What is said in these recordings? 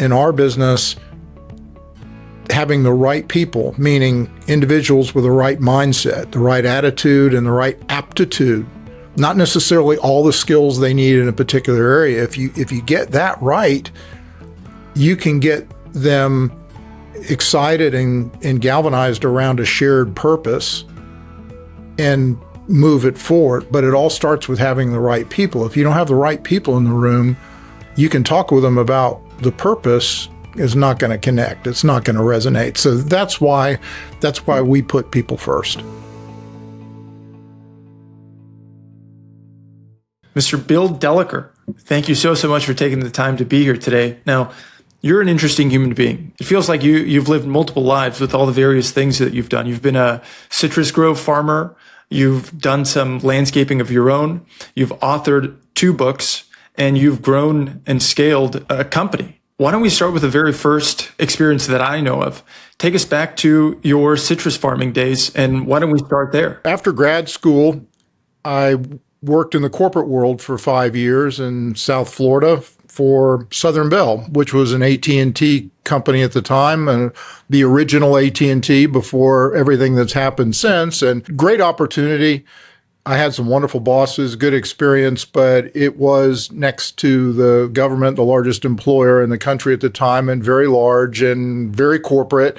in our business, having the right people, meaning individuals with the right mindset, the right attitude, and the right aptitude, not necessarily all the skills they need in a particular area. If you get that right, you can get them excited and galvanized around a shared purpose and move it forward. But it all starts with having the right people. If you don't have the right people in the room, you can talk with them about the purpose, is not going to connect. It's not going to resonate. So that's why we put people first. Mr. Bill Dellecker, thank you so much for taking the time to be here today. Now, you're an interesting human being. It feels like you've lived multiple lives with all the various things that you've done. You've been a citrus grove farmer. You've done some landscaping of your own. You've authored 2 books, and you've grown and scaled a company. Why don't we start with the very first experience that I know of? Take us back to your citrus farming days, and why don't we start there? After grad school, I worked in the corporate world for 5 years in South Florida for Southern Bell, which was an AT&T company at the time, and the original AT&T before everything that's happened since. And great opportunity. I had some wonderful bosses, good experience, but it was next to the government, the largest employer in the country at the time, and very large and very corporate.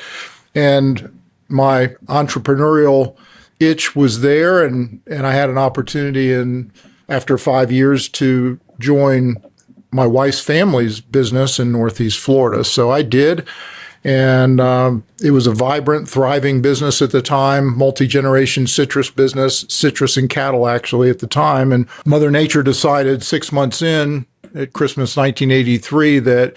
And my entrepreneurial itch was there, and I had an opportunity after 5 years to join my wife's family's business in Northeast Florida. So I did. And it was a vibrant, thriving business at the time, multi-generation citrus business, citrus and cattle actually at the time. And Mother Nature decided 6 months in at Christmas 1983 that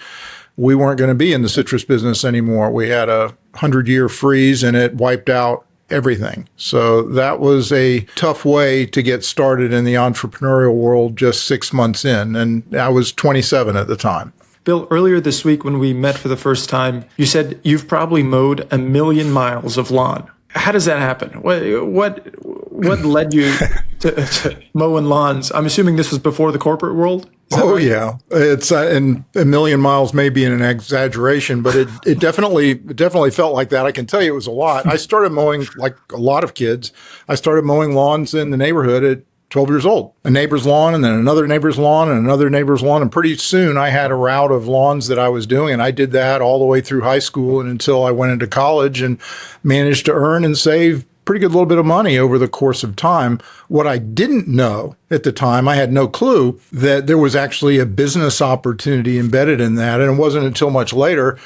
we weren't going to be in the citrus business anymore. We had a 100-year freeze and it wiped out everything. So that was a tough way to get started in the entrepreneurial world just 6 months in. And I was 27 at the time. Bill, earlier this week when we met for the first time, you said you've probably mowed 1 million miles of lawn. How does that happen? What led you to mowing lawns? I'm assuming this was before the corporate world? Oh, right? Yeah. It's and 1 million miles may be an exaggeration, but it definitely felt like that. I can tell you it was a lot. I started mowing like a lot of kids. I started mowing lawns in the neighborhood at 12 years old. A neighbor's lawn, and then another neighbor's lawn, and another neighbor's lawn. And pretty soon I had a route of lawns that I was doing. And I did that all the way through high school and until I went into college and managed to earn and save pretty good little bit of money over the course of time. What I didn't know at the time, I had no clue that there was actually a business opportunity embedded in that. And it wasn't until much later,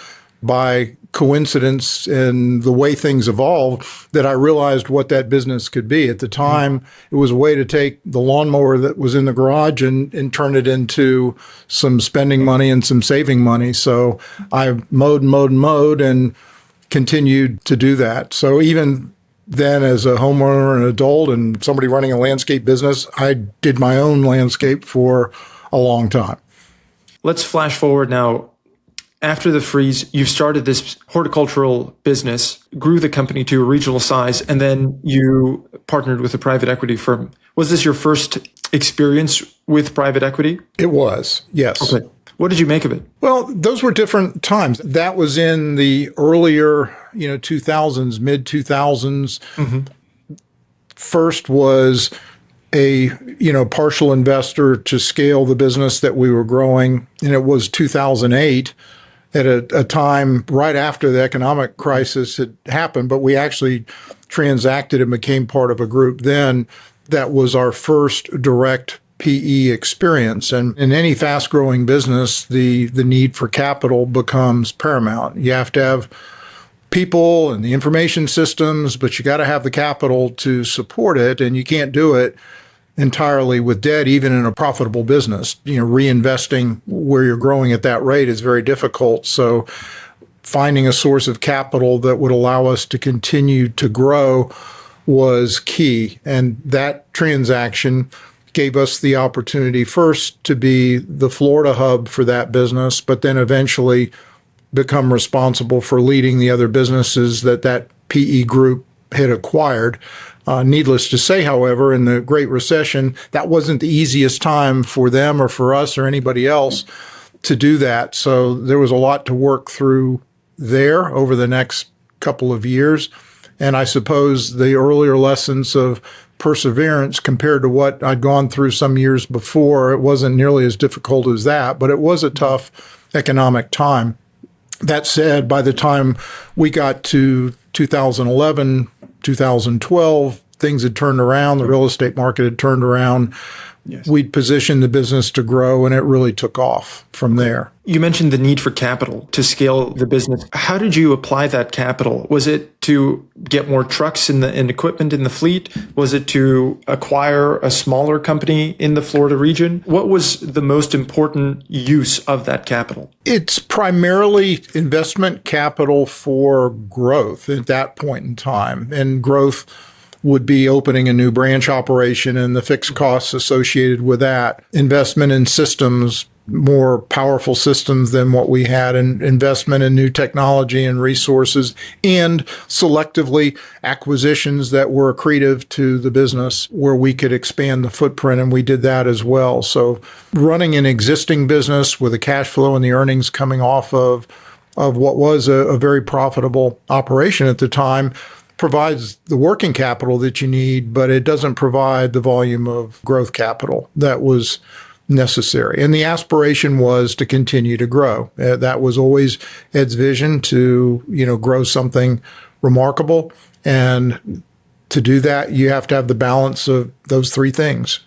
by coincidence and the way things evolved, that I realized what that business could be. At the time, it was a way to take the lawnmower that was in the garage and turn it into some spending money and some saving money. So I mowed and continued to do that. So even then, as a homeowner and adult and somebody running a landscape business, I did my own landscape for a long time. Let's flash forward now. After the freeze, you started this horticultural business, grew the company to a regional size, and then you partnered with a private equity firm. Was this your first experience with private equity? It was, yes. Okay. What did you make of it? Well, those were different times. That was in the earlier, 2000s, mid 2000s. Mm-hmm. First was a, partial investor to scale the business that we were growing. And it was 2008 at a time right after the economic crisis had happened, but we actually transacted and became part of a group then. That was our first direct PE experience. And in any fast-growing business, the need for capital becomes paramount. You have to have people and the information systems, but you got to have the capital to support it, and you can't do it entirely with debt, even in a profitable business. Reinvesting where you're growing at that rate is very difficult. So finding a source of capital that would allow us to continue to grow was key. And that transaction gave us the opportunity first to be the Florida hub for that business, but then eventually become responsible for leading the other businesses that PE group had acquired. Needless to say, however, in the Great Recession, that wasn't the easiest time for them or for us or anybody else to do that. So there was a lot to work through there over the next couple of years. And I suppose the earlier lessons of perseverance compared to what I'd gone through some years before, it wasn't nearly as difficult as that, but it was a tough economic time. That said, by the time we got to 2011, 2012, things had turned around. The real estate market had turned around. Yes. We'd positioned the business to grow, and it really took off from there. You mentioned the need for capital to scale the business. How did you apply that capital? Was it to get more trucks and equipment in the fleet? Was it to acquire a smaller company in the Florida region? What was the most important use of that capital? It's primarily investment capital for growth at that point in time, and growth would be opening a new branch operation and the fixed costs associated with that. Investment in systems, more powerful systems than what we had, and investment in new technology and resources, and selectively acquisitions that were accretive to the business where we could expand the footprint, and we did that as well. So running an existing business with the cash flow and the earnings coming off of what was a very profitable operation at the time provides the working capital that you need, but it doesn't provide the volume of growth capital that was necessary. And the aspiration was to continue to grow. That was always Ed's vision, to, grow something remarkable. And to do that, you have to have the balance of those three things: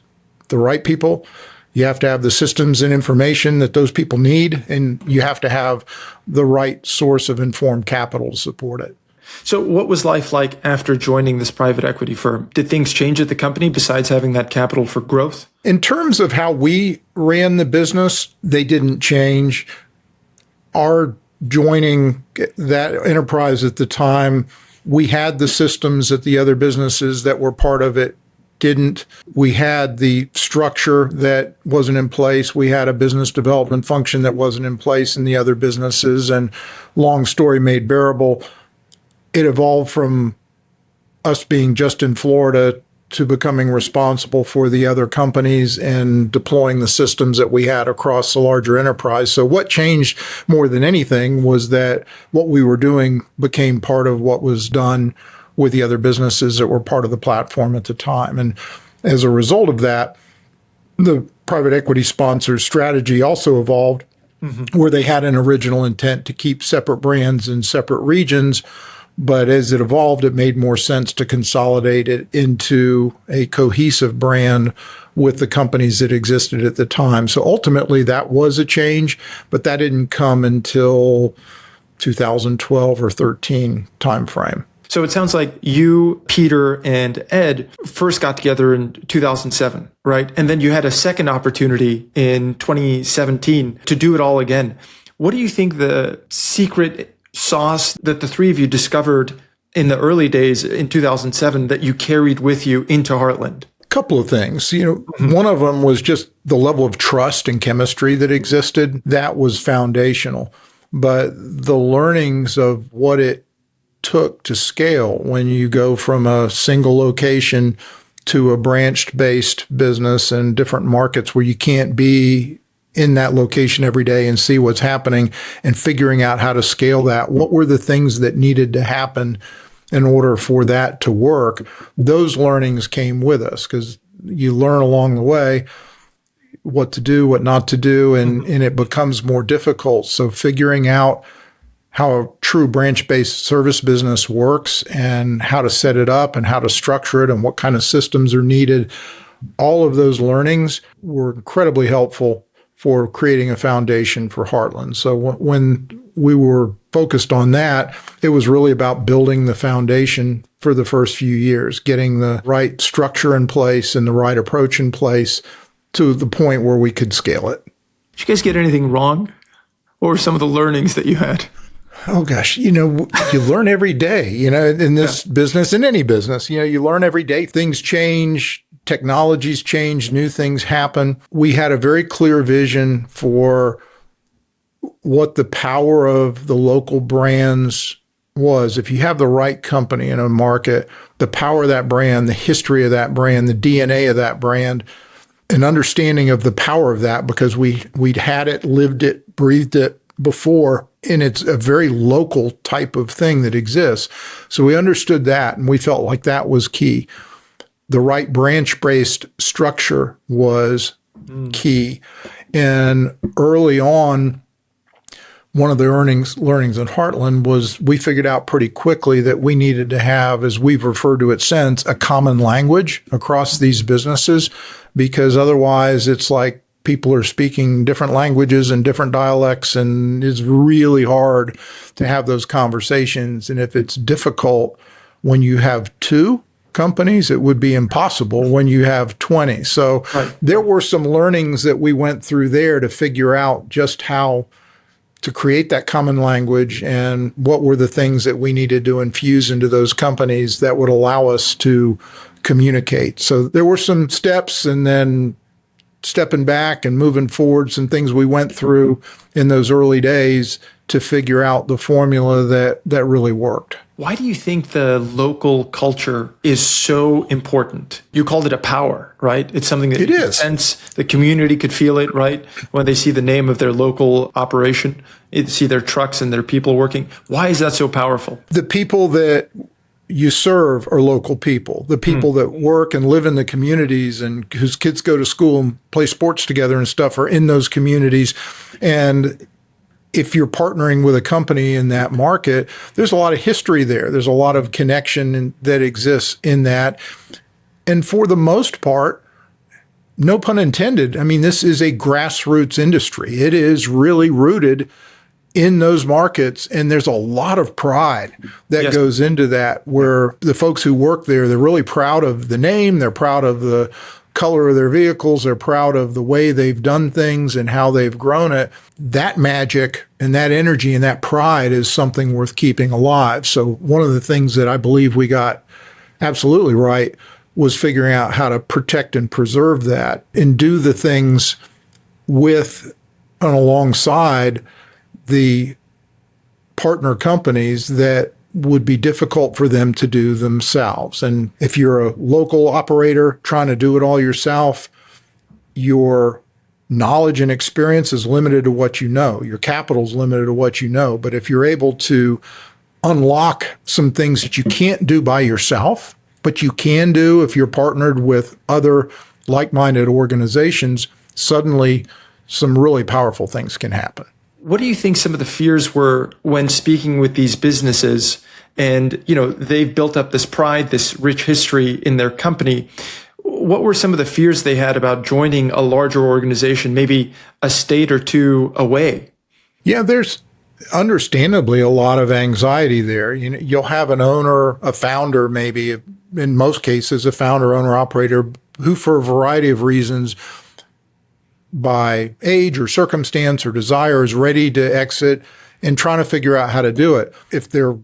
the right people, you have to have the systems and information that those people need, and you have to have the right source of informed capital to support it. So what was life like after joining this private equity firm? Did things change at the company besides having that capital for growth? In terms of how we ran the business, they didn't change. Our joining that enterprise at the time, we had the systems that the other businesses that were part of it didn't. We had the structure that wasn't in place. We had a business development function that wasn't in place in the other businesses. And long story made bearable, it evolved from us being just in Florida to becoming responsible for the other companies and deploying the systems that we had across the larger enterprise. So what changed more than anything was that what we were doing became part of what was done with the other businesses that were part of the platform at the time. And as a result of that, the private equity sponsor's strategy also evolved, where they had an original intent to keep separate brands in separate regions. But as it evolved, it made more sense to consolidate it into a cohesive brand with the companies that existed at the time. So ultimately, that was a change, but that didn't come until 2012 or 13 timeframe. So it sounds like you, Peter, and Ed first got together in 2007, right? And then you had a second opportunity in 2017 to do it all again. What do you think the secret sauce that the three of you discovered in the early days in 2007 that you carried with you into Heartland? A couple of things. One of them was just the level of trust and chemistry that existed. That was foundational. But the learnings of what it took to scale when you go from a single location to a branched-based business and different markets where you can't be in that location every day and see what's happening, and figuring out how to scale that. What were the things that needed to happen in order for that to work? Those learnings came with us because you learn along the way what to do, what not to do, and it becomes more difficult. So figuring out how a true branch-based service business works and how to set it up and how to structure it and what kind of systems are needed, all of those learnings were incredibly helpful for creating a foundation for Heartland. So when we were focused on that, it was really about building the foundation for the first few years, getting the right structure in place and the right approach in place to the point where we could scale it. Did you guys get anything wrong? What were some of the learnings that you had? Oh, gosh, you learn every day, in this business, in any business, you learn every day. Things change. Technologies change, new things happen. We had a very clear vision for what the power of the local brands was. If you have the right company in a market, the power of that brand, the history of that brand, the DNA of that brand an understanding of the power of that because we'd had it, lived it, breathed it before, and it's a very local type of thing that exists. So we understood that, and we felt like that was key. The right branch-based structure was key. And early on, one of the learnings in Heartland was we figured out pretty quickly that we needed to have, as we've referred to it since, a common language across these businesses, because otherwise it's like people are speaking different languages and different dialects, and it's really hard to have those conversations. And if it's difficult when you have two companies, it would be impossible when you have 20. So there were some learnings that we went through there to figure out just how to create that common language and what were the things that we needed to infuse into those companies that would allow us to communicate. So there were some steps, and then stepping back and moving forward, some things we went through in those early days to figure out the formula that really worked. Why do you think the local culture is so important? You called it a power, right? It's something that you sense the community could feel it, right? When they see the name of their local operation, see their trucks and their people working. Why is that so powerful? The people that you serve are local people. The people that work and live in the communities and whose kids go to school and play sports together and stuff are in those communities. And if you're partnering with a company in that market, there's a lot of history there. There's a lot of connection that exists in that. And for the most part, no pun intended, I mean, this is a grassroots industry. It is really rooted in those markets, and there's a lot of pride that goes into that, where the folks who work there, they're really proud of the name, they're proud of the color of their vehicles, they're proud of the way they've done things and how they've grown it. That magic and that energy and that pride is something worth keeping alive. So one of the things that I believe we got absolutely right was figuring out how to protect and preserve that and do the things with and alongside the partner companies that would be difficult for them to do themselves. And if you're a local operator trying to do it all yourself, your knowledge and experience is limited to what you know. Your capital is limited to what you know. But if you're able to unlock some things that you can't do by yourself, but you can do if you're partnered with other like-minded organizations, suddenly some really powerful things can happen. What do you think some of the fears were when speaking with these businesses? And, you know, they've built up this pride, this rich history in their company. What were some of the fears they had about joining a larger organization, maybe a state or two away? Yeah, there's understandably a lot of anxiety there. You know, you'll have an owner, a founder, maybe in most cases, a founder, owner, operator who, for a variety of reasons, by age or circumstance or desire, is ready to exit and trying to figure out how to do it. If they're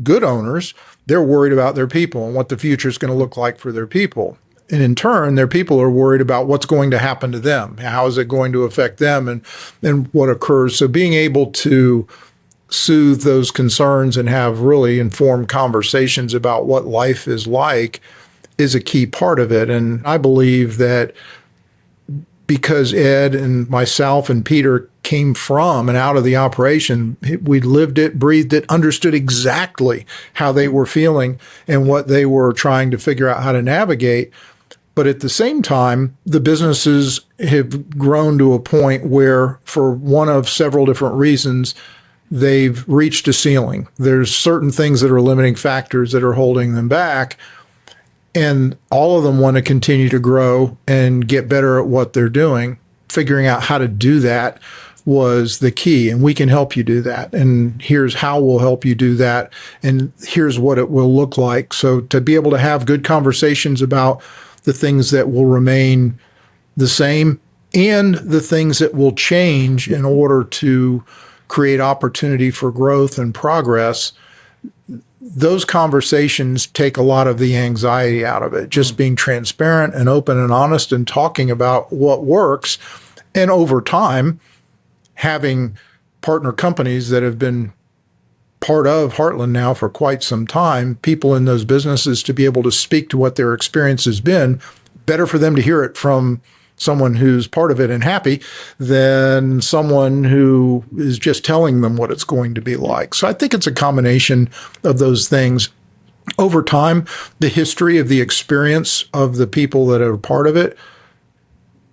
good owners, they're worried about their people and what the future is going to look like for their people. And in turn, their people are worried about what's going to happen to them. How is it going to affect them and what occurs? So being able to soothe those concerns and have really informed conversations about what life is like is a key part of it. And I believe that because Ed and myself and Peter came from and out of the operation, we lived it, breathed it, understood exactly how they were feeling and what they were trying to figure out how to navigate. But at the same time, the businesses have grown to a point where, for one of several different reasons, they've reached a ceiling. There's certain things that are limiting factors that are holding them back. And all of them want to continue to grow and get better at what they're doing. Figuring out how to do that was the key, and we can help you do that. And here's how we'll help you do that. And here's what it will look like. So to be able to have good conversations about the things that will remain the same and the things that will change in order to create opportunity for growth and progress, those conversations take a lot of the anxiety out of it. Just being transparent and open and honest and talking about what works. And over time, having partner companies that have been part of Heartland now for quite some time, people in those businesses to be able to speak to what their experience has been, better for them to hear it from someone who's part of it and happy than someone who is just telling them what it's going to be like. So I think it's a combination of those things. Over time, the history of the experience of the people that are part of it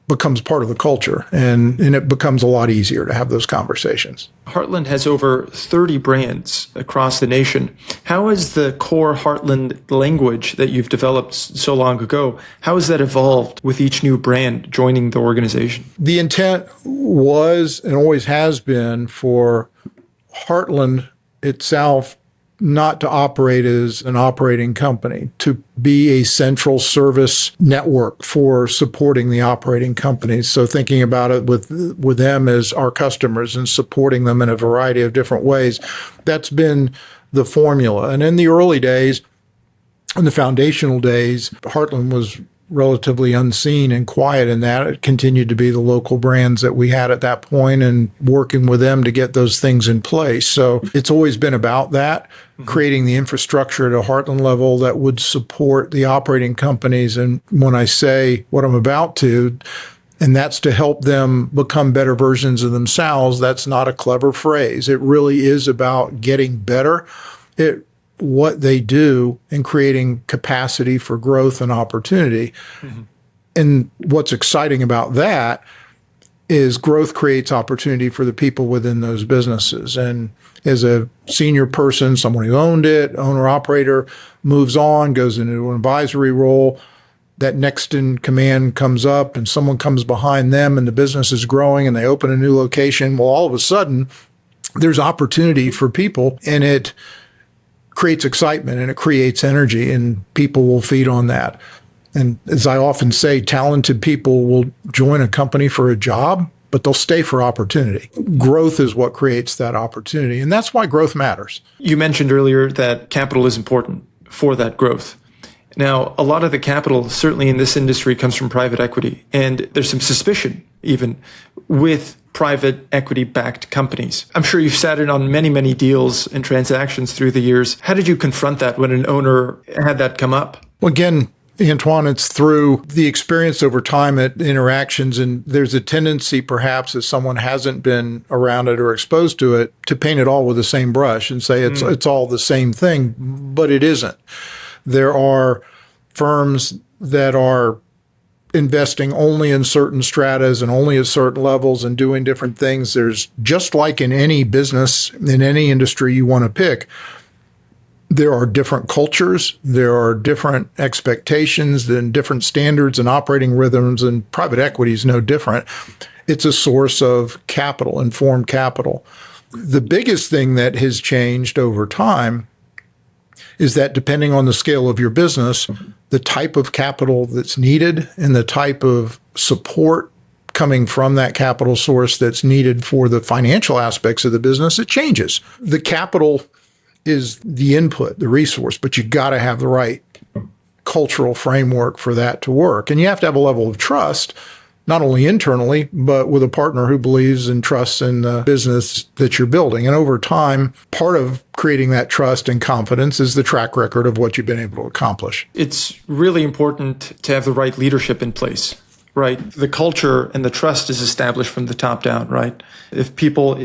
becomes part of the culture, and it becomes a lot easier to have those conversations. Heartland has over 30 brands across the nation. How has the core Heartland language that you've developed so long ago, how has that evolved with each new brand joining the organization? The intent was and always has been for Heartland itself not to operate as an operating company, to be a central service network for supporting the operating companies. So thinking about it with them as our customers and supporting them in a variety of different ways, that's been the formula. And in the early days, in the foundational days, Heartland was relatively unseen and quiet in that. It continued to be the local brands that we had at that point and working with them to get those things in place. So it's always been about that, creating the infrastructure at a Heartland level that would support the operating companies. And when I say what I'm about to, and that's to help them become better versions of themselves, that's not a clever phrase. It really is about getting better at what they do and creating capacity for growth and opportunity. Mm-hmm. And what's exciting about that is growth creates opportunity for the people within those businesses. And as a senior person, someone who owned it, owner-operator, moves on, goes into an advisory role, that next in command comes up and someone comes behind them and the business is growing and they open a new location. Well, all of a sudden, there's opportunity for people, and it creates excitement and it creates energy, and people will feed on that. And as I often say, talented people will join a company for a job, but they'll stay for opportunity. Growth is what creates that opportunity, and that's why growth matters. You mentioned earlier that capital is important for that growth. Now, a lot of the capital, certainly in this industry, comes from private equity, and there's some suspicion even with private equity-backed companies. I'm sure you've sat in on many, many deals and transactions through the years. How did you confront that when an owner had that come up? Well, again, Antoine, it's through the experience over time at interactions, and there's a tendency perhaps if someone hasn't been around it or exposed to it to paint it all with the same brush and say it's all the same thing, but it isn't. There are firms that are investing only in certain stratas and only at certain levels and doing different things. There's, just like in any business, in any industry you want to pick, there are different cultures, there are different expectations and different standards and operating rhythms, and private equity is no different. It's a source of capital, informed capital. The biggest thing that has changed over time is that depending on the scale of your business, the type of capital that's needed and the type of support coming from that capital source that's needed for the financial aspects of the business, it changes. The capital is the input, the resource, but you got to have the right cultural framework for that to work. And you have to have a level of trust, not only internally, but with a partner who believes and trusts in the business that you're building. And over time, part of creating that trust and confidence is the track record of what you've been able to accomplish. It's really important to have the right leadership in place, right? The culture and the trust is established from the top down, right? If people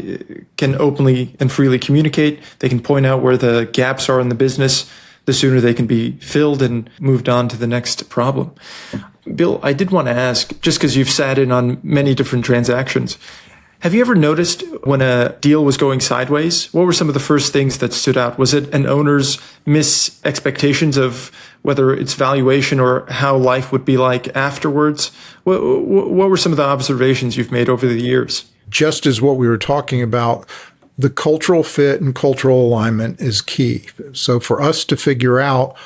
can openly and freely communicate, they can point out where the gaps are in the business, the sooner they can be filled and moved on to the next problem. Bill, I did want to ask, just because you've sat in on many different transactions, have you ever noticed when a deal was going sideways? What were some of the first things that stood out? Was it an owner's mis-expectations of whether it's valuation or how life would be like afterwards? What were some of the observations you've made over the years? Just as what we were talking about, the cultural fit and cultural alignment is key. So for us to figure out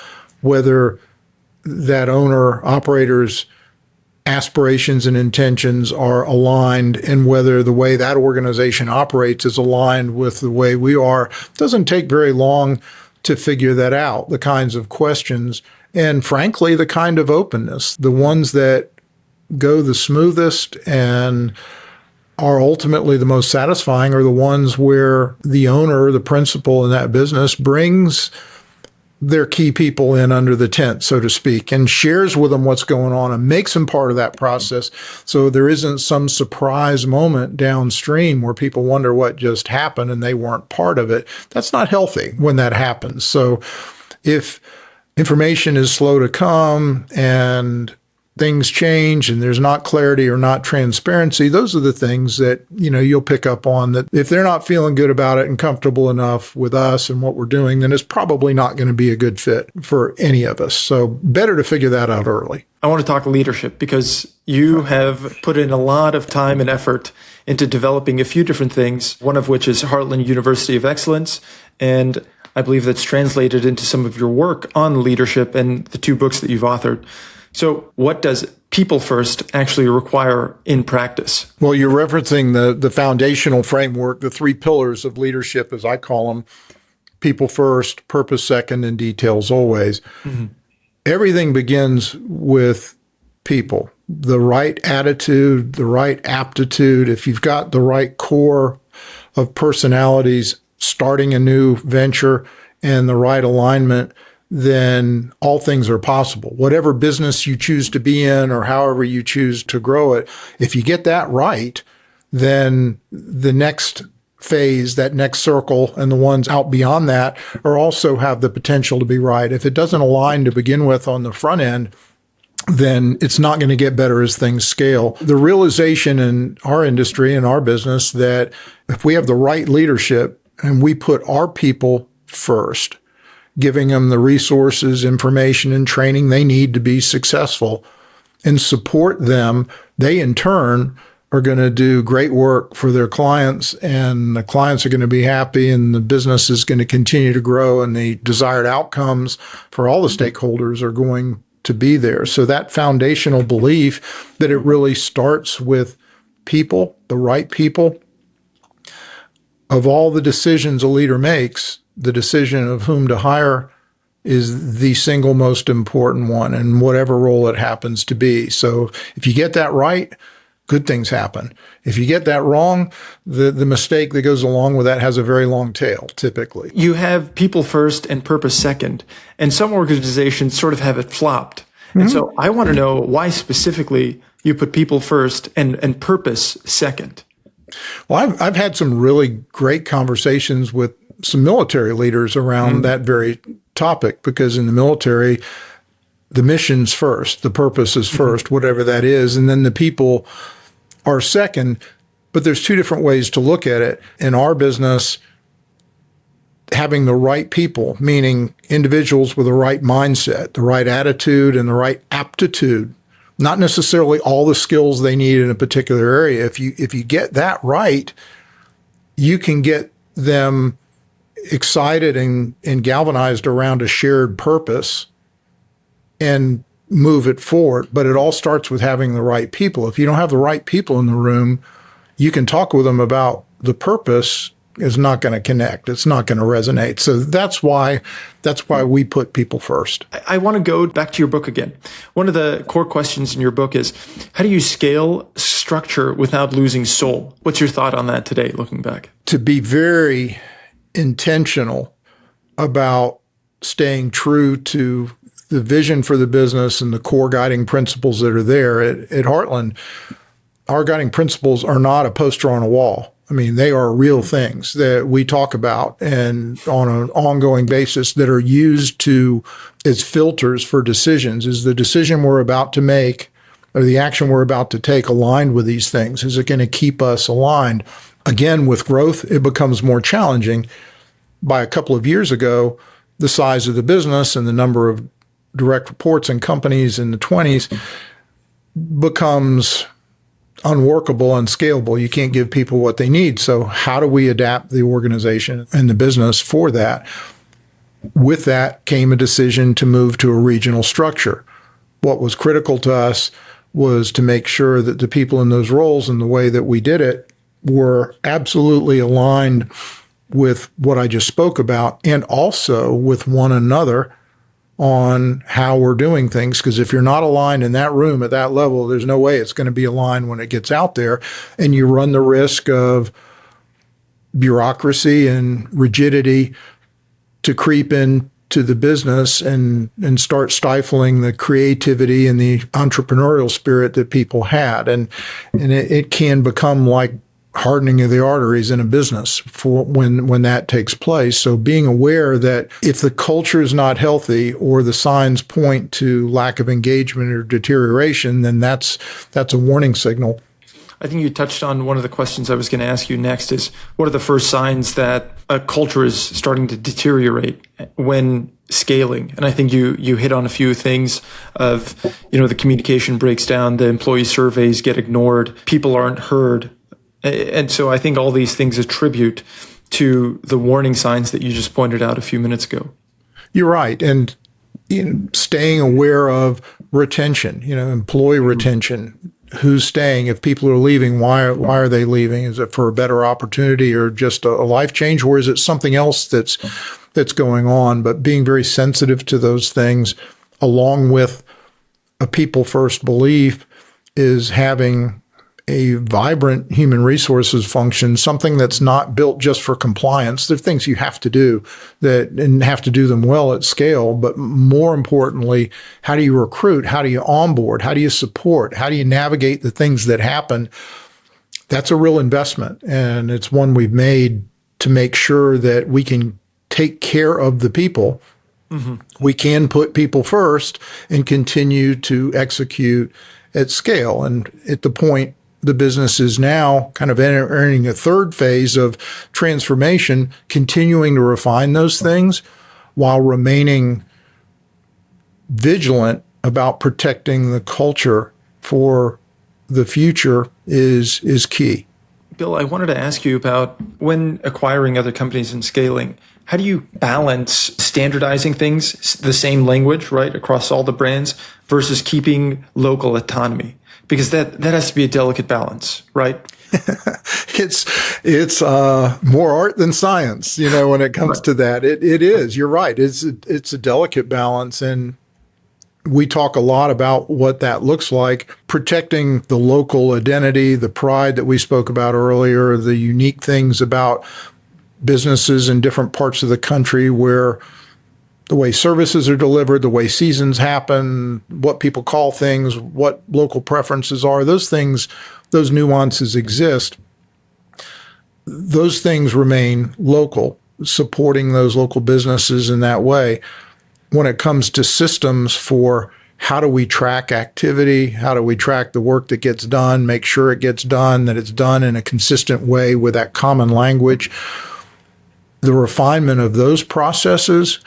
whether that owner operator's aspirations and intentions are aligned and whether the way that organization operates is aligned with the way we are, it doesn't take very long to figure that out, the kinds of questions and frankly, the kind of openness, the ones that go the smoothest and are ultimately the most satisfying are the ones where the owner, the principal in that business brings their key people in under the tent, so to speak, and shares with them what's going on and makes them part of that process. So there isn't some surprise moment downstream where people wonder what just happened and they weren't part of it. That's not healthy when that happens. So if information is slow to come and things change and there's not clarity or not transparency, those are the things that, you'll pick up on, that if they're not feeling good about it and comfortable enough with us and what we're doing, then it's probably not going to be a good fit for any of us. So better to figure that out early. I want to talk leadership because you have put in a lot of time and effort into developing a few different things, one of which is Heartland University of Excellence. And I believe that's translated into some of your work on leadership and the 2 books that you've authored. So what does people first actually require in practice? Well, you're referencing the foundational framework, the 3 pillars of leadership, as I call them: people first, purpose second, and details always. Mm-hmm. Everything begins with people, the right attitude, the right aptitude. If you've got the right core of personalities starting a new venture and the right alignment, then all things are possible. Whatever business you choose to be in or however you choose to grow it, if you get that right, then the next phase, that next circle, and the ones out beyond that are also have the potential to be right. If it doesn't align to begin with on the front end, then it's not going to get better as things scale. The realization in our industry and our business that if we have the right leadership and we put our people first, giving them the resources, information, and training they need to be successful, and support them, they in turn are going to do great work for their clients, and the clients are going to be happy, and the business is going to continue to grow, and the desired outcomes for all the stakeholders are going to be there. So that foundational belief that it really starts with people, the right people. Of all the decisions a leader makes, the decision of whom to hire is the single most important one in whatever role it happens to be. So if you get that right, good things happen. If you get that wrong, the mistake that goes along with that has a very long tail, typically. You have people first and purpose second, and some organizations sort of have it flopped. Mm-hmm. And so I want to know why specifically you put people first and purpose second. Well, I've had some really great conversations with some military leaders around that very topic, because in the military, the mission's first, the purpose is first, whatever that is, and then the people are second. But there's 2 different ways to look at it. In our business, having the right people, meaning individuals with the right mindset, the right attitude, and the right aptitude, not necessarily all the skills they need in a particular area. If you get that right, you can get them excited and galvanized around a shared purpose and move it forward. But it all starts with having the right people. If you don't have the right people in the room, you can talk with them about the purpose, is not going to connect. It's not going to resonate. So that's why we put people first. I want to go back to your book again. One of the core questions in your book is, how do you scale structure without losing soul? What's your thought on that today, looking back? To be very intentional about staying true to the vision for the business and the core guiding principles that are there. At Heartland, our guiding principles are not a poster on a wall. I mean, they are real things that we talk about and on an ongoing basis that are used as filters for decisions. Is the decision we're about to make or the action we're about to take aligned with these things? Is it going to keep us aligned? Again, with growth, it becomes more challenging. By a couple of years ago, the size of the business and the number of direct reports and companies in the 20s becomes unworkable, unscalable. You can't give people what they need. So how do we adapt the organization and the business for that? With that came a decision to move to a regional structure. What was critical to us was to make sure that the people in those roles and the way that we did it were absolutely aligned with what I just spoke about, and also with one another on how we're doing things. Because if you're not aligned in that room at that level, there's no way it's going to be aligned when it gets out there. And you run the risk of bureaucracy and rigidity to creep into to the business and start stifling the creativity and the entrepreneurial spirit that people had. And it can become like hardening of the arteries in a business for when that takes place. So being aware that if the culture is not healthy or the signs point to lack of engagement or deterioration, then that's a warning signal. I think you touched on one of the questions I was going to ask you next is, what are the first signs that a culture is starting to deteriorate when scaling? And I think you hit on a few things of, the communication breaks down, the employee surveys get ignored, people aren't heard. And so I think all these things attribute to the warning signs that you just pointed out a few minutes ago. You're right. And staying aware of retention, employee retention. Who's staying? If people are leaving, why are they leaving? Is it for a better opportunity or just a life change, or is it something else that's going on? But being very sensitive to those things, along with a people first belief, is having a vibrant human resources function, something that's not built just for compliance. There are things you have to do and have to do them well at scale. But more importantly, how do you recruit? How do you onboard? How do you support? How do you navigate the things that happen? That's a real investment. And it's one we've made to make sure that we can take care of the people. Mm-hmm. We can put people first and continue to execute at scale. And at the point the business is now kind of entering a third phase of transformation, continuing to refine those things while remaining vigilant about protecting the culture for the future is key. Bill, I wanted to ask you about when acquiring other companies and scaling, how do you balance standardizing things, the same language, right, across all the brands versus keeping local autonomy? Because that has to be a delicate balance, right? It's more art than science, when it comes to that. It is. You're right. It's a delicate balance, and we talk a lot about what that looks like. Protecting the local identity, the pride that we spoke about earlier, the unique things about businesses in different parts of the country where the way services are delivered, the way seasons happen, what people call things, what local preferences are, those things, those nuances exist. Those things remain local, supporting those local businesses in that way. When it comes to systems for how do we track activity, how do we track the work that gets done, make sure it gets done, that it's done in a consistent way with that common language, the refinement of those processes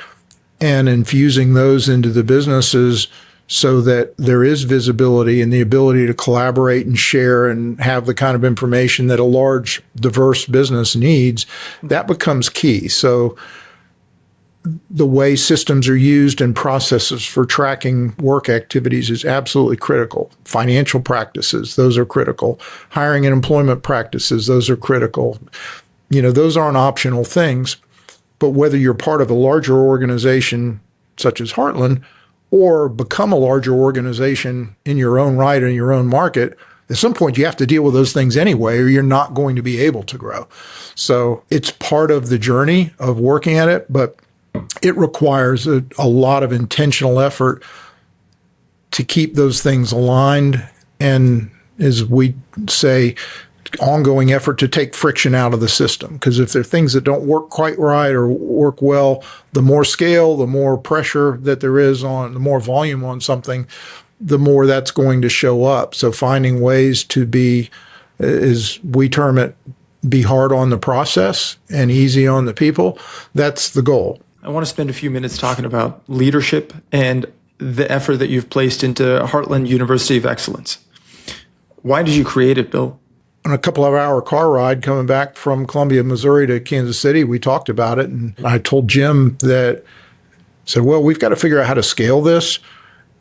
and infusing those into the businesses so that there is visibility and the ability to collaborate and share and have the kind of information that a large, diverse business needs, that becomes key. So the way systems are used and processes for tracking work activities is absolutely critical. Financial practices, those are critical. Hiring and employment practices, those are critical. Those aren't optional things. But whether you're part of a larger organization such as Heartland or become a larger organization in your own right, in your own market, at some point you have to deal with those things anyway, or you're not going to be able to grow. So it's part of the journey of working at it, but it requires a lot of intentional effort to keep those things aligned. And as we say, ongoing effort to take friction out of the system. Because if there are things that don't work quite right or work well, the more scale, the more pressure that there is on, the more volume on something, the more that's going to show up. So finding ways to be, as we term it, be hard on the process and easy on the people, that's the goal. I want to spend a few minutes talking about leadership and the effort that you've placed into Heartland University of Excellence. Why did you create it, Bill? On a couple of hour car ride coming back from Columbia, Missouri to Kansas City, we talked about it. And I told Jim said, well, we've got to figure out how to scale this.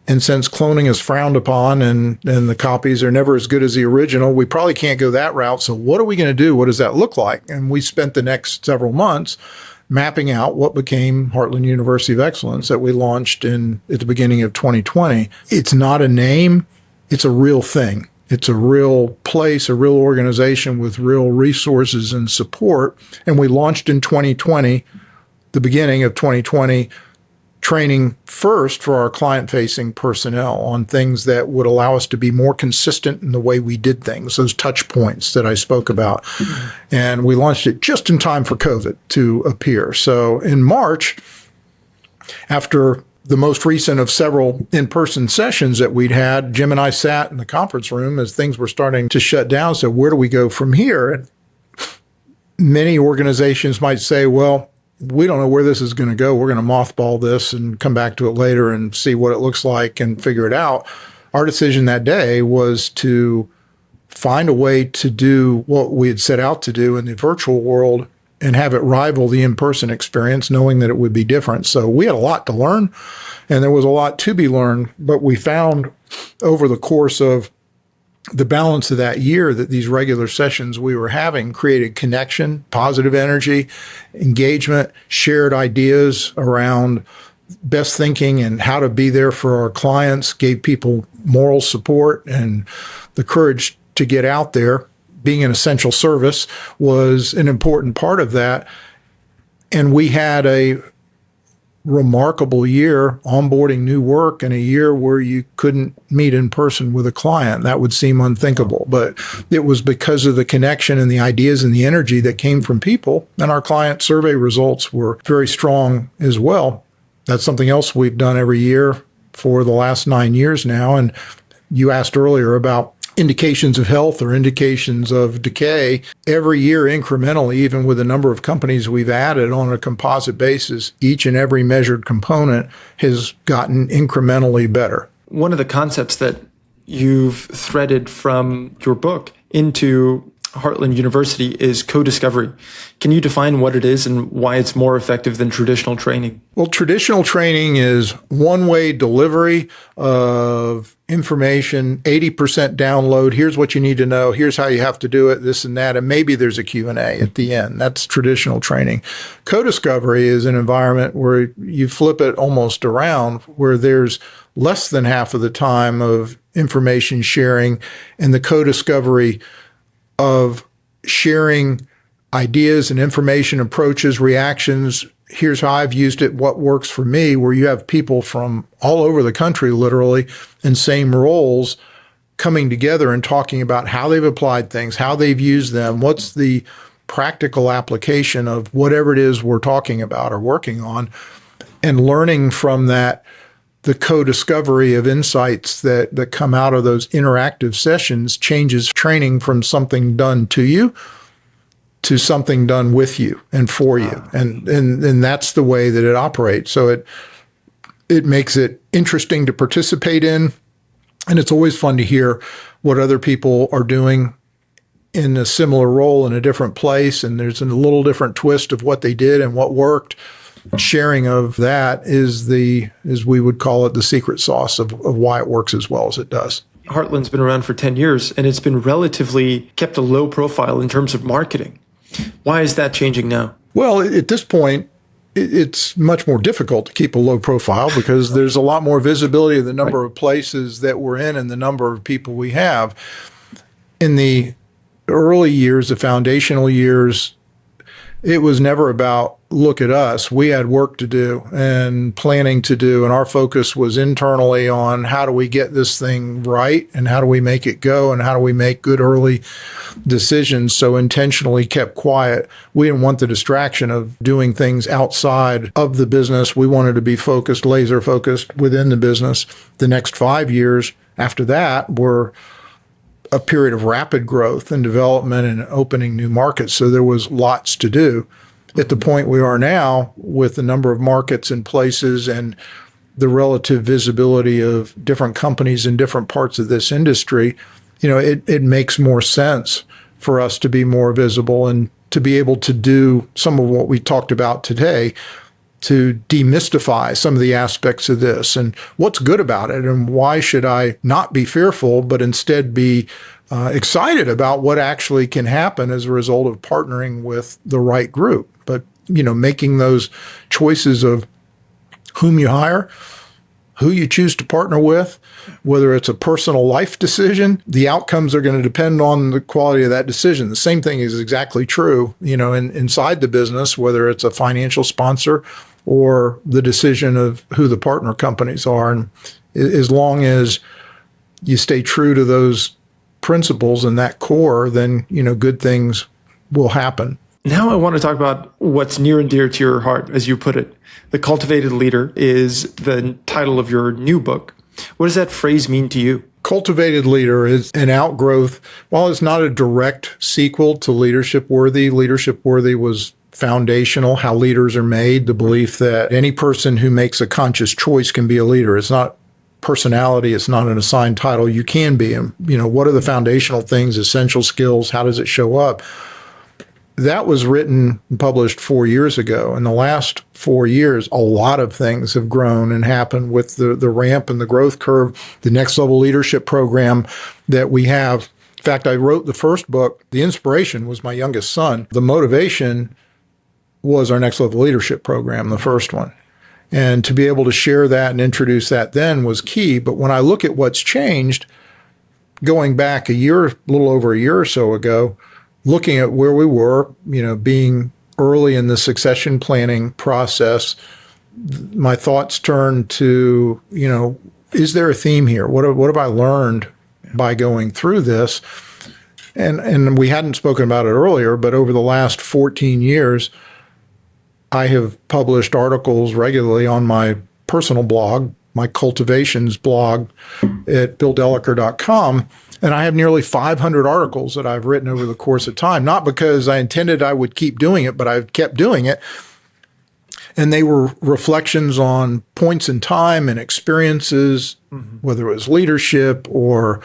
And since cloning is frowned upon and the copies are never as good as the original, we probably can't go that route. So what are we going to do? What does that look like? And we spent the next several months mapping out what became Heartland University of Excellence that we launched at the beginning of 2020. It's not a name. It's a real thing. It's a real place, a real organization with real resources and support. And we launched in 2020, the beginning of 2020, training first for our client-facing personnel on things that would allow us to be more consistent in the way we did things, those touch points that I spoke about. And we launched it just in time for COVID to appear. So in March, after the most recent of several in-person sessions that we'd had, Jim and I sat in the conference room as things were starting to shut down. So where do we go from here? And many organizations might say, well, we don't know where this is going to go. We're going to mothball this and come back to it later and see what it looks like and figure it out. Our decision that day was to find a way to do what we had set out to do in the virtual world and have it rival the in-person experience, knowing that it would be different. So we had a lot to learn, and there was a lot to be learned, but we found over the course of the balance of that year that these regular sessions we were having created connection, positive energy, engagement, shared ideas around best thinking and how to be there for our clients, gave people moral support and the courage to get out there. Being an essential service was an important part of that. And we had a remarkable year onboarding new work in a year where you couldn't meet in person with a client. That would seem unthinkable, but it was because of the connection and the ideas and the energy that came from people. And our client survey results were very strong as well. That's something else we've done every year for the last 9 years now. And you asked earlier about indications of health or indications of decay. Every year incrementally, even with the number of companies we've added on a composite basis, each and every measured component has gotten incrementally better. One of the concepts that you've threaded from your book into Heartland University is co-discovery. Can you define what it is and why it's more effective than traditional training? Well, traditional training is one-way delivery of information, 80% download. Here's what you need to know. Here's how you have to do it, this and that. And maybe there's a Q&A at the end. That's traditional training. Co-discovery is an environment where you flip it almost around, where there's less than half of the time of information sharing and the co-discovery of sharing ideas and information, approaches, reactions. Here's how I've used it, what works for me, where you have people from all over the country, literally, in same roles, coming together and talking about how they've applied things, how they've used them, what's the practical application of whatever it is we're talking about or working on, and learning from that the co-discovery of insights that come out of those interactive sessions changes training from something done to you to something done with you and for you. And that's the way that it operates. So it makes it interesting to participate in. And it's always fun to hear what other people are doing in a similar role in a different place. And there's a little different twist of what they did and what worked. Sharing of that is as we would call it, the secret sauce of why it works as well as it does. Heartland's been around for 10 years, and it's been relatively kept a low profile in terms of marketing. Why is that changing now? Well, at this point, it's much more difficult to keep a low profile because there's a lot more visibility of the number of places that we're in and the number of people we have. In the early years, the foundational years, it was never about look at us. We had work to do and planning to do, and our focus was internally on how do we get this thing right and how do we make it go and how do we make good early decisions. So intentionally kept quiet. We didn't want the distraction of doing things outside of the business. We wanted to be focused, laser focused within the business. The next 5 years after that were a period of rapid growth and development and opening new markets. So there was lots to do. At the point we are now, with the number of markets and places and the relative visibility of different companies in different parts of this industry, it makes more sense for us to be more visible and to be able to do some of what we talked about today, to demystify some of the aspects of this and what's good about it and why should I not be fearful, but instead be excited about what actually can happen as a result of partnering with the right group. But, making those choices of whom you hire, who you choose to partner with, whether it's a personal life decision, the outcomes are going to depend on the quality of that decision. The same thing is exactly true, inside the business, whether it's a financial sponsor or the decision of who the partner companies are. And as long as you stay true to those principles and that core, then, good things will happen. Now I want to talk about what's near and dear to your heart, as you put it. The Cultivated Leader is the title of your new book. What does that phrase mean to you? Cultivated Leader is an outgrowth. While it's not a direct sequel to Leadership Worthy was foundational, how leaders are made, the belief that any person who makes a conscious choice can be a leader. It's not personality. It's not an assigned title. You can be. And, what are the foundational things, essential skills? How does it show up? That was written and published 4 years ago. In the last 4 years, a lot of things have grown and happened with the ramp and the growth curve, the next level leadership program that we have. In fact, I wrote the first book. The inspiration was my youngest son. The motivation was our next level leadership program, the first one. And to be able to share that and introduce that then was key. But when I look at what's changed, going back a little over a year or so ago, looking at where we were, being early in the succession planning process, my thoughts turned to, is there a theme here? What have I learned by going through this? And we hadn't spoken about it earlier, but over the last 14 years, I have published articles regularly on my personal blog, my cultivations blog at BillDellecker.com. And I have nearly 500 articles that I've written over the course of time, not because I intended I would keep doing it, but I've kept doing it. And they were reflections on points in time and experiences, whether it was leadership or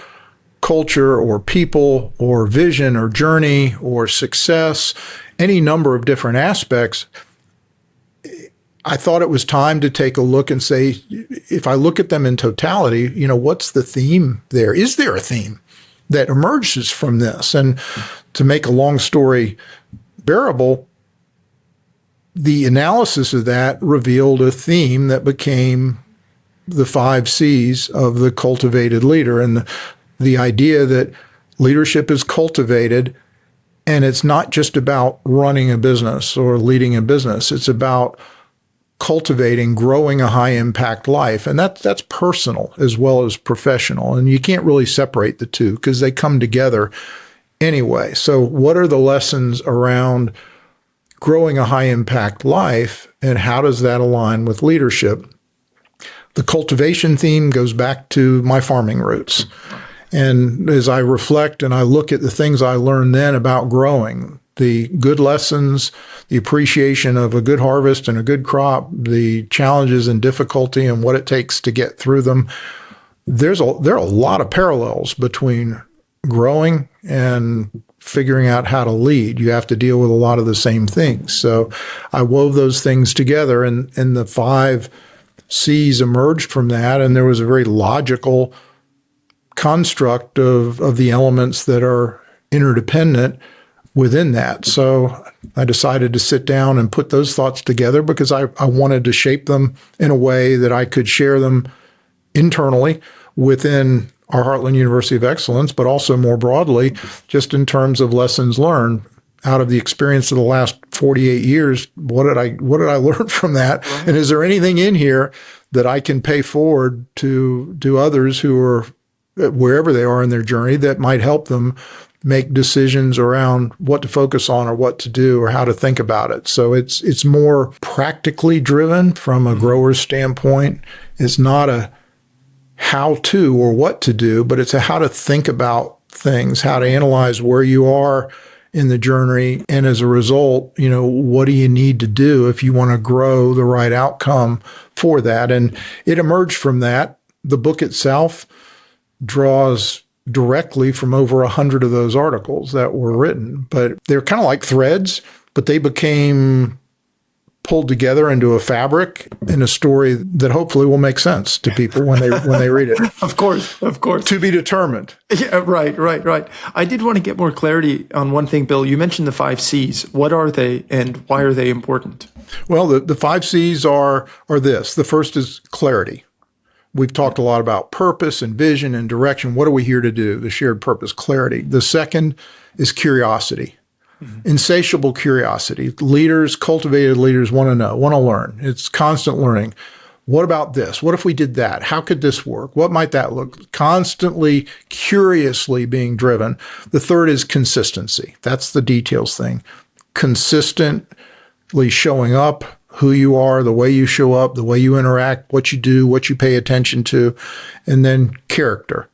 culture or people or vision or journey or success, any number of different aspects. I thought it was time to take a look and say, if I look at them in totality, what's the theme there? Is there a theme that emerges from this? And to make a long story bearable, the analysis of that revealed a theme that became the 5 C's of the cultivated leader, and the idea that leadership is cultivated, and it's not just about running a business or leading a business. It's about cultivating, growing a high impact life. And that's personal as well as professional. And you can't really separate the two because they come together anyway. So what are the lessons around growing a high impact life, and how does that align with leadership? The cultivation theme goes back to my farming roots. And as I reflect and I look at the things I learned then about growing, the good lessons, the appreciation of a good harvest and a good crop, the challenges and difficulty and what it takes to get through them, there are a lot of parallels between growing and figuring out how to lead. You have to deal with a lot of the same things. So I wove those things together, and the 5 C's emerged from that, and there was a very logical construct of the elements that are interdependent within that. So I decided to sit down and put those thoughts together because I wanted to shape them in a way that I could share them internally within our Heartland University of Excellence, but also more broadly, just in terms of lessons learned out of the experience of the last 48 years. What did I learn from that? Right. And is there anything in here that I can pay forward to others who are wherever they are in their journey that might help them make decisions around what to focus on or what to do or how to think about it. So it's more practically driven from a grower's standpoint. It's not a how to or what to do, but it's a how to think about things, how to analyze where you are in the journey. And as a result, what do you need to do if you want to grow the right outcome for that? And it emerged from that. The book itself draws directly from over 100 of those articles that were written, but they're kind of like threads, but they became pulled together into a fabric in a story that hopefully will make sense to people when they read it. Of course. To be determined. Yeah, right. I did want to get more clarity on one thing, Bill. You mentioned the 5 C's. What are they and why are they important? Well, the 5 C's are this. The first is clarity. We've talked a lot about purpose and vision and direction. What are we here to do? The shared purpose, clarity. The second is curiosity. Insatiable curiosity. Cultivated leaders want to know, want to learn. It's constant learning. What about this? What if we did that? How could this work? What might that look? Constantly, curiously being driven. The third is consistency. That's the details thing. Consistently showing up, who you are, the way you show up, the way you interact, what you do, what you pay attention to, and then character.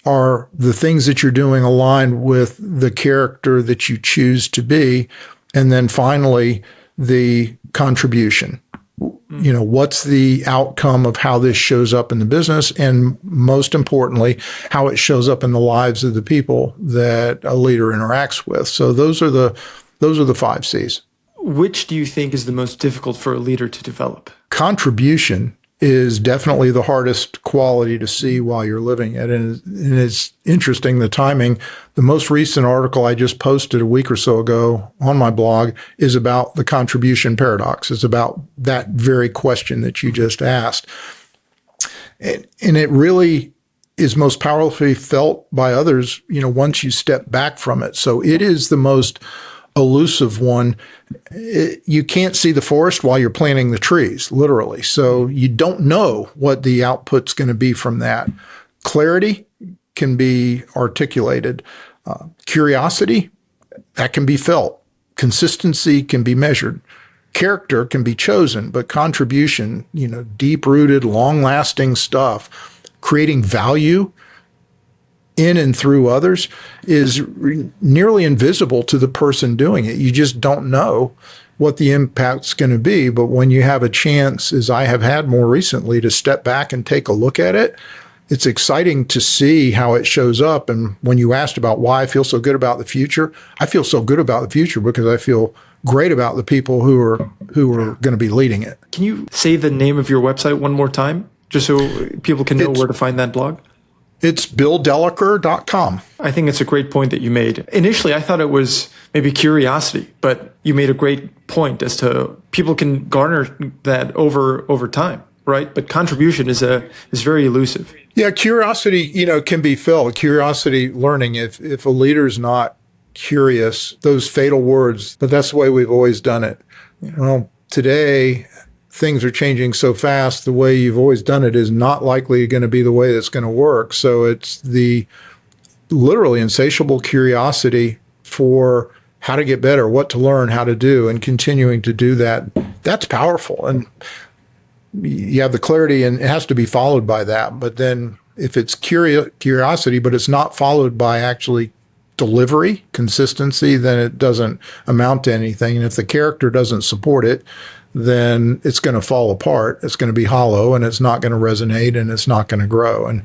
Are the things that you're doing aligned with the character that you choose to be? And then finally, the contribution. What's the outcome of how this shows up in the business? And most importantly, how it shows up in the lives of the people that a leader interacts with. So those are the 5 C's. Which do you think is the most difficult for a leader to develop? Contribution is definitely the hardest quality to see while you're living it. And it's interesting, the timing. The most recent article I just posted a week or so ago on my blog is about the contribution paradox. It's about that very question that you just asked. And it really is most powerfully felt by others, once you step back from it. So it is the most elusive one. You can't see the forest while you're planting the trees, literally. So you don't know what the output's going to be from that. Clarity can be articulated. Curiosity, that can be felt. Consistency can be measured. Character can be chosen, but contribution, deep-rooted, long-lasting stuff, creating value in and through others is nearly invisible to the person doing it. You just don't know what the impact's going to be. But when you have a chance, as I have had more recently, to step back and take a look at it, it's exciting to see how it shows up. And when you asked about why I feel so good about the future, I feel so good about the future because I feel great about the people who are going to be leading it. Can you say the name of your website one more time, just so people can know where to find that blog? It's BillDellecker.com. I think it's a great point that you made. Initially, I thought it was maybe curiosity, but you made a great point as to people can garner that over time, right? But contribution is very elusive. Yeah, curiosity, can be felt. Curiosity, learning. If a leader's not curious, those fatal words, but that's the way we've always done it. Yeah. Well, today, things are changing so fast, the way you've always done it is not likely going to be the way that's going to work. So it's the literally insatiable curiosity for how to get better, what to learn, how to do, and continuing to do that. That's powerful. And you have the clarity, and it has to be followed by that. But then if it's curiosity, but it's not followed by actually delivery, consistency, then it doesn't amount to anything. And if the character doesn't support it, then it's going to fall apart. It's going to be hollow, and it's not going to resonate, and it's not going to grow. And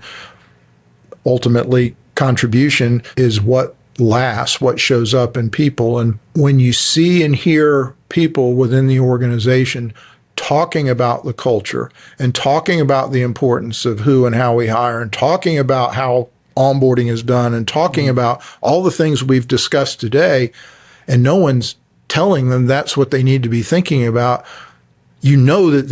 ultimately, contribution is what lasts, what shows up in people. And when you see and hear people within the organization talking about the culture and talking about the importance of who and how we hire and talking about how onboarding is done and talking about all the things we've discussed today, and no one's telling them that's what they need to be thinking about, that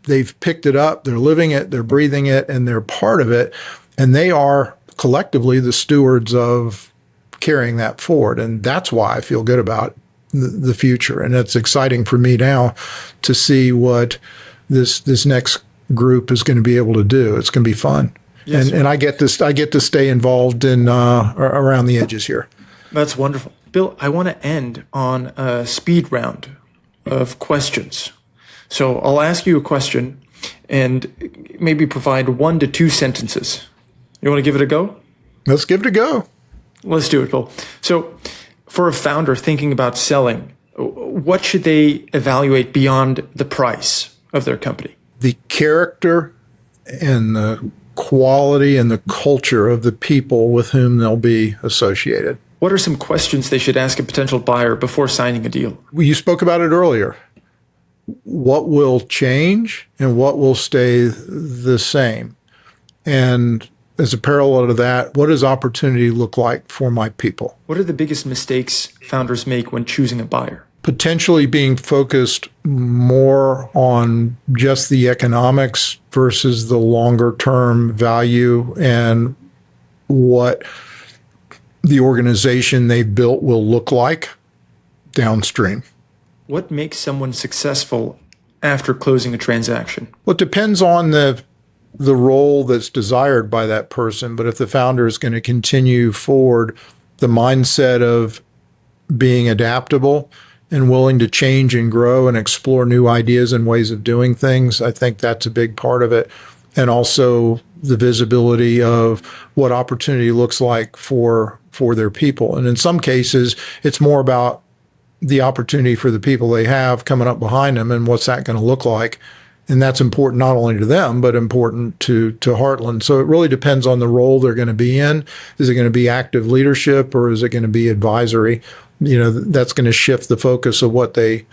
they've picked it up, they're living it, they're breathing it, and they're part of it, and they are collectively the stewards of carrying that forward. And that's why I feel good about the future. And it's exciting for me now to see what this next group is going to be able to do. It's going to be fun. Yes, and I get to stay involved in around the edges here. That's wonderful. Bill, I want to end on a speed round of questions. So I'll ask you a question and maybe provide 1 to 2 sentences. You want to give it a go? Let's give it a go. Let's do it, Bill. So for a founder thinking about selling, what should they evaluate beyond the price of their company? The character and the quality and the culture of the people with whom they'll be associated. What are some questions they should ask a potential buyer before signing a deal? You spoke about it earlier. What will change and what will stay the same? And as a parallel to that, what does opportunity look like for my people? What are the biggest mistakes founders make when choosing a buyer? Potentially being focused more on just the economics versus the longer term value and what the organization they've built will look like downstream. What makes someone successful after closing a transaction? Well, it depends on the role that's desired by that person. But if the founder is going to continue forward the mindset of being adaptable and willing to change and grow and explore new ideas and ways of doing things, I think that's a big part of it. And also the visibility of what opportunity looks like for their people. And in some cases, it's more about the opportunity for the people they have coming up behind them and what's that going to look like. And that's important not only to them, but important to Heartland. So it really depends on the role they're going to be in. Is it going to be active leadership or is it going to be advisory? That's going to shift the focus of what they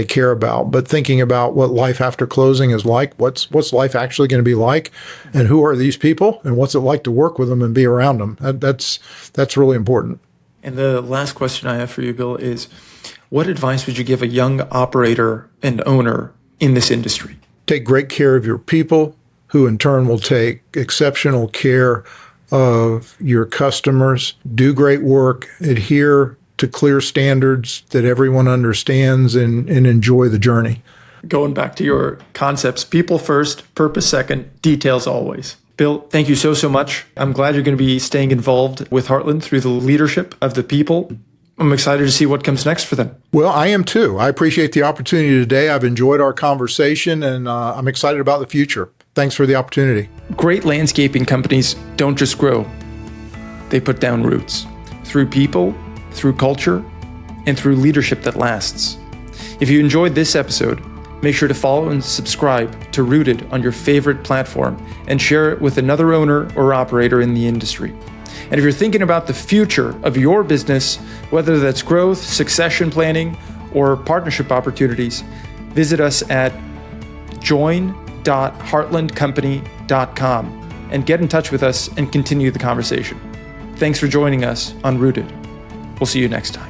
care about. But thinking about what life after closing is like, what's life actually going to be like, and who are these people, and what's it like to work with them and be around them? That's really important. And the last question I have for you, Bill, is what advice would you give a young operator and owner in this industry? Take great care of your people, who in turn will take exceptional care of your customers. Do great work, adhere to clear standards that everyone understands, and enjoy the journey. Going back to your concepts, people first, purpose second, details always. Bill, thank you so much. I'm glad you're going to be staying involved with Heartland through the leadership of the people. I'm excited to see what comes next for them. Well, I am too. I appreciate the opportunity today. I've enjoyed our conversation, and I'm excited about the future. Thanks for the opportunity. Great landscaping companies don't just grow. They put down roots through people, through culture, and through leadership that lasts. If you enjoyed this episode, make sure to follow and subscribe to Rooted on your favorite platform and share it with another owner or operator in the industry. And if you're thinking about the future of your business, whether that's growth, succession planning, or partnership opportunities, visit us at join.heartlandcompany.com and get in touch with us and continue the conversation. Thanks for joining us on Rooted. We'll see you next time.